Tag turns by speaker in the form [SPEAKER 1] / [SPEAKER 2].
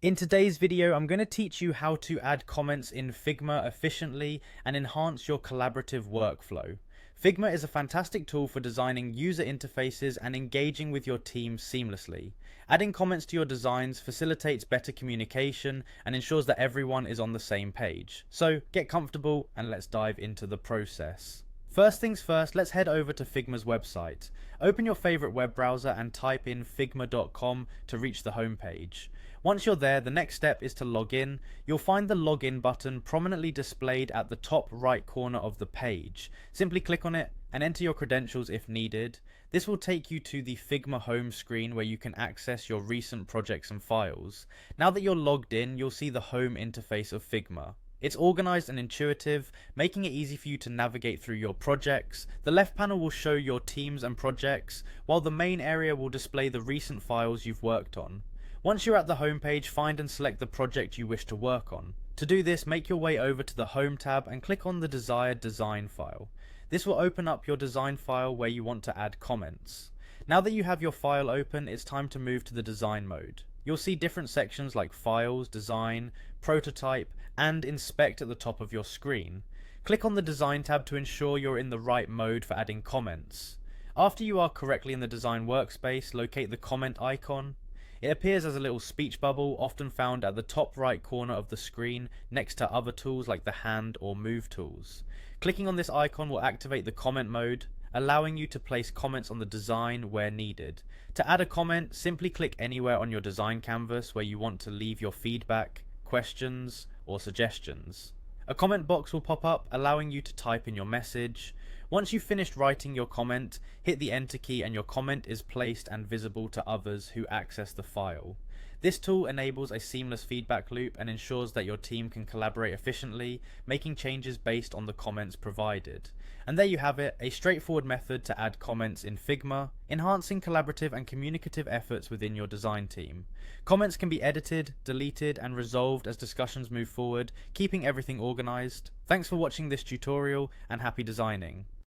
[SPEAKER 1] In today's video, I'm going to teach you how to add comments in Figma efficiently and enhance your collaborative workflow. Figma is a fantastic tool for designing user interfaces and engaging with your team seamlessly. Adding comments to your designs facilitates better communication and ensures that everyone is on the same page. So get comfortable and let's dive into the process. First things first, let's head over to Figma's website. Open your favorite web browser and type in figma.com to reach the homepage. Once you're there, the next step is to log in. You'll find the login button prominently displayed at the top right corner of the page. Simply click on it and enter your credentials if needed. This will take you to the Figma home screen where you can access your recent projects and files. Now that you're logged in, you'll see the home interface of Figma. It's organized and intuitive, making it easy for you to navigate through your projects. The left panel will show your teams and projects, while the main area will display the recent files you've worked on. Once you're at the home page, find and select the project you wish to work on. To do this, make your way over to the Home tab and click on the desired design file. This will open up your design file where you want to add comments. Now that you have your file open, it's time to move to the design mode. You'll see different sections like Files, Design, Prototype, and Inspect at the top of your screen. Click on the Design tab to ensure you're in the right mode for adding comments. After you are correctly in the design workspace, locate the comment icon. It appears as a little speech bubble, often found at the top right corner of the screen next to other tools like the hand or move tools. Clicking on this icon will activate the comment mode, allowing you to place comments on the design where needed. To add a comment, simply click anywhere on your design canvas where you want to leave your feedback, questions, or suggestions. A comment box will pop up, allowing you to type in your message. Once you've finished writing your comment, hit the enter key and your comment is placed and visible to others who access the file. This tool enables a seamless feedback loop and ensures that your team can collaborate efficiently, making changes based on the comments provided. And there you have it, a straightforward method to add comments in Figma, enhancing collaborative and communicative efforts within your design team. Comments can be edited, deleted, and resolved as discussions move forward, keeping everything organized. Thanks for watching this tutorial and happy designing.